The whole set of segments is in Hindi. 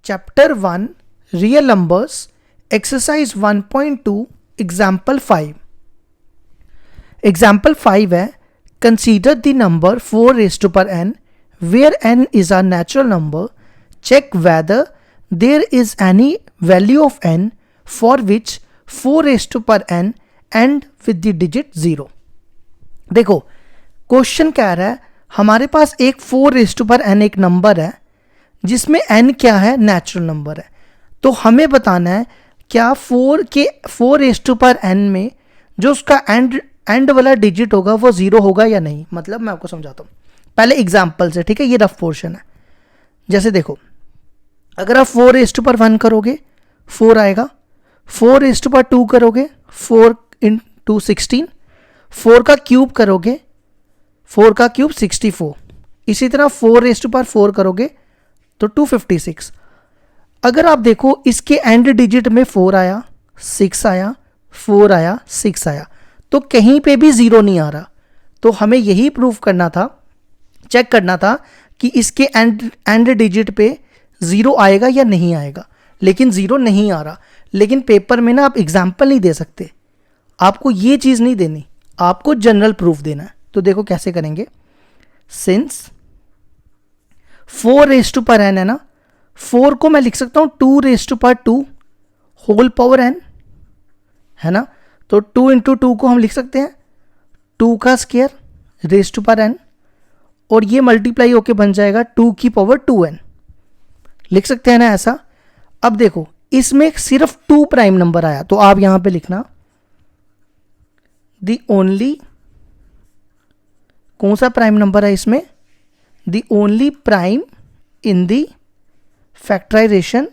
Chapter 1 real numbers exercise 1.2 example 5. Example 5 है consider the number 4 raised to power n where n is a natural number. Check whether there is any value of n for which 4 raised to power n end with the digit 0. देखो क्वेश्चन कह रहा है हमारे पास एक 4 raised to power n एक नंबर है जिसमें n क्या है, नेचुरल नंबर है. तो हमें बताना है क्या 4 raised to power n में जो उसका एंड वाला डिजिट होगा वो 0 होगा या नहीं. मतलब मैं आपको समझाता हूँ पहले एग्जाम्पल से, ठीक है. ये रफ पोर्शन है. जैसे देखो अगर आप 4 raised to power 1 करोगे 4 आएगा, 4 raised to power 2 करोगे 4 into 16, 4 का क्यूब करोगे 4 का क्यूब 64, इसी तरह 4 raised to power 4 करोगे तो 256. अगर आप देखो इसके एंड डिजिट में 4 आया, 6 आया, 4 आया, 6 आया, तो कहीं पे भी 0 नहीं आ रहा. तो हमें यही प्रूव करना था, चेक करना था कि इसके एंड डिजिट पे 0 आएगा या नहीं आएगा. लेकिन 0 नहीं आ रहा. लेकिन पेपर में ना आप एग्जाम्पल नहीं दे सकते, आपको ये चीज़ नहीं देनी, आपको जनरल प्रूफ देना है. तो देखो कैसे करेंगे. Since 4 raised to power n है ना, 4 को मैं लिख सकता हूँ 2 raised to power 2 whole power n है ना. तो 2 into 2 को हम लिख सकते हैं 2 का square raised to power n, और ये मल्टीप्लाई होके बन जाएगा 2 की पावर 2n. लिख सकते हैं ना ऐसा. अब देखो इसमें सिर्फ 2 प्राइम नंबर आया, तो आप यहां पे लिखना दी ओनली, कौन सा प्राइम नंबर है इसमें, the only prime in the factorisation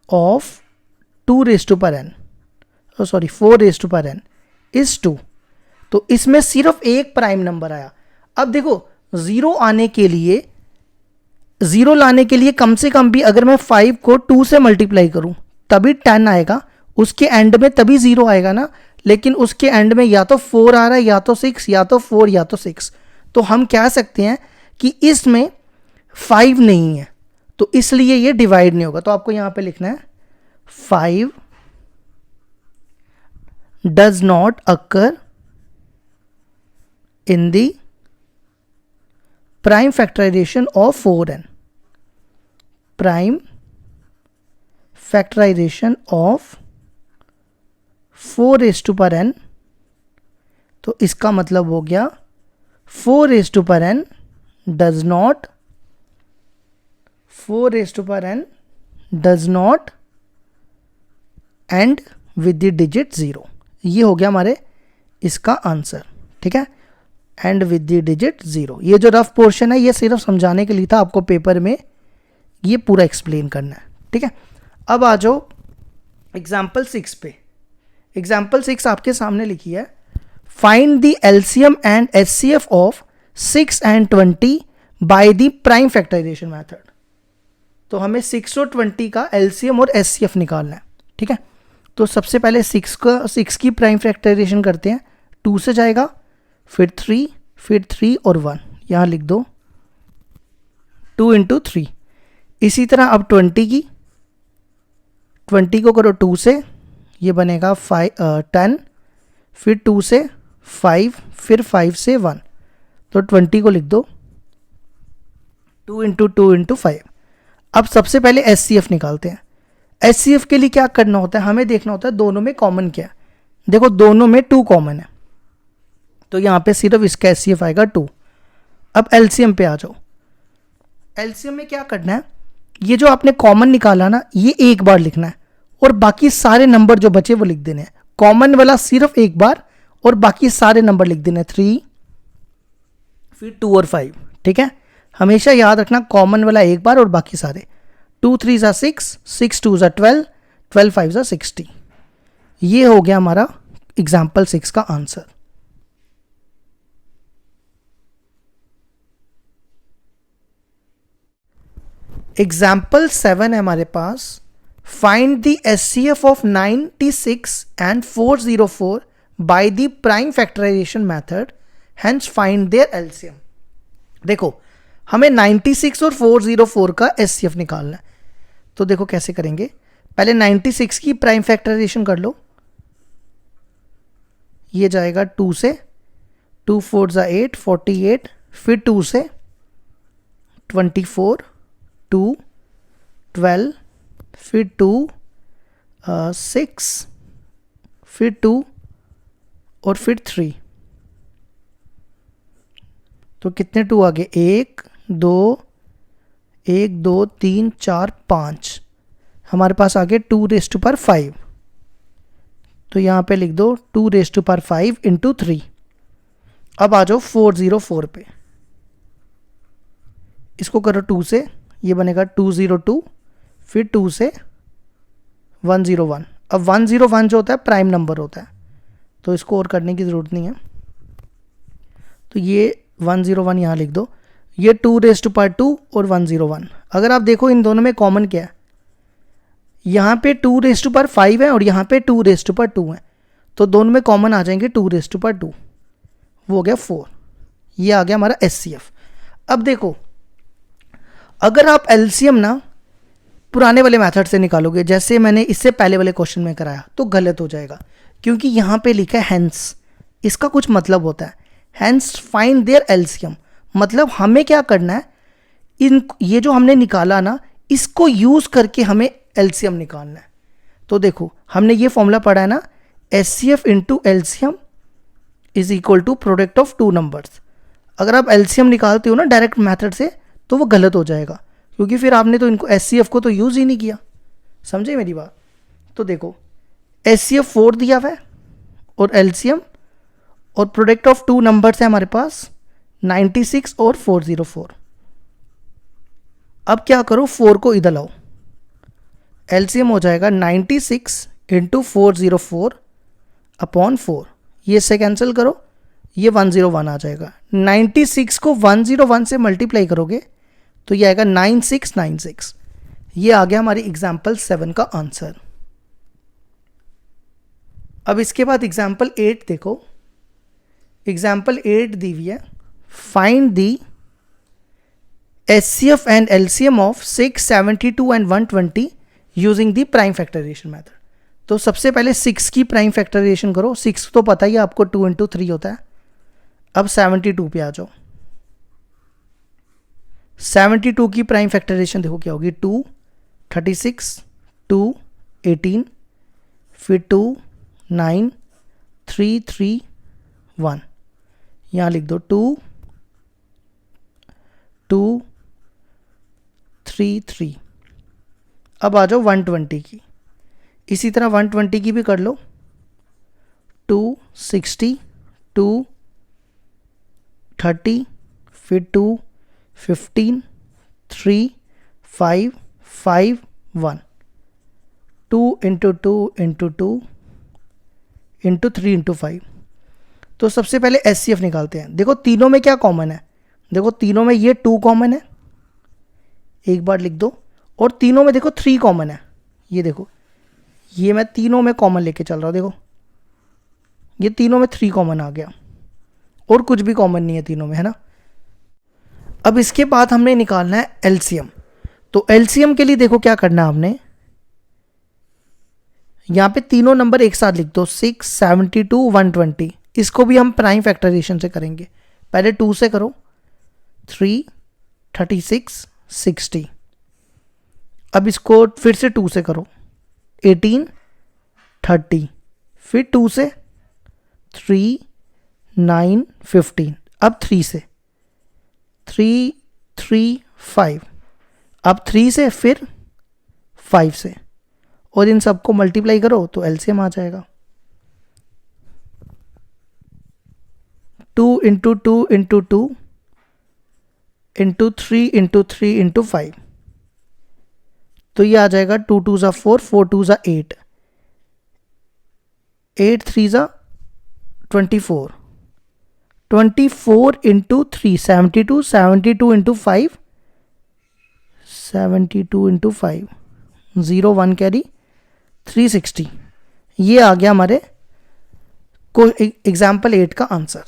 of 2 raised to power n, sorry 4 raised to power n is 2. तो इसमें सिर्फ एक प्राइम नंबर आया. अब देखो 0 आने के लिए, 0 लाने के लिए कम से कम भी अगर मैं 5 को 2 से मल्टीप्लाई करूं तभी 10 आएगा, उसके एंड में तभी 0 आएगा ना. लेकिन उसके एंड में या तो 4 आ रहा है, या तो 6, या तो 4, या तो 6. तो हम कह सकते हैं कि इसमें 5 नहीं है, तो इसलिए ये डिवाइड नहीं होगा. तो आपको यहां पे लिखना है 5 does not occur in the prime factorization of 4n. Prime factorization of 4 raised to power n. तो इसका मतलब हो गया 4 raised to power n does not, 4 raised to power n does not end with the digit 0. ये हो गया हमारे इसका आंसर, ठीक है. And with the digit 0. ये जो रफ पोर्शन है ये सिर्फ समझाने के लिए था, आपको पेपर में ये पूरा एक्सप्लेन करना है, ठीक है. अब आ जाओ एग्जाम्पल 6 पे. एग्जाम्पल 6 आपके सामने लिखी है find the LCM and HCF of 6 and 20 by the prime factorisation method. तो हमें 6 और 20 का एलसीएम और एचसीएफ निकालना है, ठीक है. तो सबसे पहले 6 की प्राइम फैक्टराइजेशन करते हैं. 2 से जाएगा, फिर 3, फिर 3 और 1 यहाँ लिख दो, 2 into 3. इसी तरह अब 20 को करो 2 से, ये बनेगा 10, फिर 2 से 5, फिर 5 से 1. तो 20 को लिख दो 2 into 2 into 5. अब सबसे पहले एचसीएफ निकालते हैं. एचसीएफ के लिए क्या करना होता है, हमें देखना होता है दोनों में कॉमन क्या है. देखो दोनों में 2 कॉमन है, तो यहाँ पे सिर्फ इसका एचसीएफ आएगा 2. अब एलसीएम पे आ जाओ. एलसीएम में क्या करना है, ये जो आपने कॉमन निकाला ना ये एक बार लिखना है, और बाकी सारे नंबर जो बचे वो लिख देने हैं. कॉमन वाला सिर्फ एक बार, और बाकी सारे नंबर लिख देने 3, फिर 2 और 5, ठीक है. हमेशा याद रखना कॉमन वाला एक बार और बाकी सारे. 2 3s are 6, 6 2s are 12, 12 5s are 60. ये हो गया हमारा एग्जाम्पल 6 का आंसर. एग्जाम्पल 7 है हमारे पास. Find the HCF of 96 and 404 by the prime factorisation method, hence find their LCM. देखो हमें 96 और 404 का SCF निकालना है। तो देखो कैसे करेंगे, पहले 96 की प्राइम फैक्टराइजेशन कर लो, ये जाएगा 2 से, 2 4 ज़ा 8 48, फिर 2 से 24, 2 12, फिर 2 6, फिर 2 और फिर 3। तो कितने 2 आ गए, 1 2 1 2 3 4 5, हमारे पास आ गए 2⁵5। तो यहाँ पे लिख दो 2⁵5 इंटू 3। अब आ जाओ 404 पे, इसको करो 2 से, ये बनेगा 202, फिर 2 से 101। अब 101 जो होता है प्राइम नंबर होता है, तो इसको और करने की ज़रूरत नहीं है। तो ये 101 यहाँ लिख दो, ये 2⁵2 और 101। अगर आप देखो इन दोनों में कॉमन क्या है, यहाँ पे 2⁵5 है और यहाँ पे 2⁵2 है, तो दोनों में कॉमन आ जाएंगे 2⁵2, वो हो गया 4। ये आ गया हमारा SCF। अब देखो अगर आप LCM ना पुराने वाले मेथड से निकालोगे, जैसे मैंने इससे पहले वाले क्वेश्चन में कराया, तो गलत हो जाएगा, क्योंकि यहाँ पे लिखा है हैंस, इसका कुछ मतलब होता है हैंस फाइंड देयर LCM, मतलब हमें क्या करना है, ये जो हमने निकाला ना, इसको यूज़ करके हमें LCM निकालना है। तो देखो हमने ये फॉर्मूला पढ़ा है ना, SCF into LCM is equal to product of 2 numbers. अगर आप LCM निकालते हो ना डायरेक्ट मेथड से, तो वो गलत हो जाएगा, क्योंकि फिर आपने तो इनको SCF को तो यूज़ ही नहीं किया। समझे मेरी बात? तो देखो SCF 4 दिया हुआ है और LCM और प्रोडक्ट ऑफ 2 नंबर्स है हमारे पास 96 और 404। अब क्या करो, 4 को इधर लाओ, LCM हो जाएगा 96 इंटू 404 अपॉन 4, ये से कैंसिल करो, ये 101 आ जाएगा। 96 को 101 से मल्टीप्लाई करोगे तो ये आएगा 9696। ये आ गया हमारी एग्जाम्पल 7 का आंसर। अब इसके बाद एग्जाम्पल 8 देखो, एग्जाम्पल 8 दी हुई है, find the SCF and LCM of 6, 72 and 120 using the prime factorisation method. तो सबसे पहले 6 की प्राइम फैक्टराइजेशन करो, 6 तो पता ही है आपको 2 इंटू 3 होता है। अब 72 पे आ जाओ, 72 की प्राइम फैक्टराइजेशन देखो क्या होगी, 2 36, 2 18, फिर 2 9 3 3 1, यहाँ लिख दो 2 2 3 3। अब आ जाओ 120 की, इसी तरह 120 की भी कर लो, 2 60, 2 30, फिर 2 15, 3 5 5 1, 2 इंटू 2 इंटू 2 इंटू 3 इंटू 5। तो सबसे पहले SCF निकालते हैं। देखो तीनों में क्या कॉमन है, देखो तीनों में ये 2 कॉमन है, एक बार लिख दो, और तीनों में देखो 3 कॉमन है। ये देखो ये मैं तीनों में कॉमन लेके चल रहा हूँ, देखो ये तीनों में 3 कॉमन आ गया, और कुछ भी कॉमन नहीं है तीनों में, है ना। अब इसके बाद हमने निकालना है LCM। तो LCM के लिए देखो क्या करना है हमने, यहाँ पे तीनों नंबर एक साथ लिख दो, 6, 72, 120। इसको भी हम प्राइम फैक्टराइजेशन से करेंगे। पहले 2 से करो, 3 36 60। अब इसको फिर से 2 से करो, 18 30, फिर 2 से 3 9 15। अब 3 से 3 3 5, अब 3 से फिर 5 से, और इन सबको मल्टीप्लाई करो तो LCM आ जाएगा। 2 into 2 into 2 into 3 into 3 into 5, तो ये आ जाएगा 2 2 ज़ा 4, 4 2 ज़ा 8, 8 3 ज़ा 24, 24 इंटू 3 72, 72 इंटू 5 72 इंटू 5 0 1 कैरी 360। ये आ गया हमारे को एग्जाम्पल 8 का आंसर।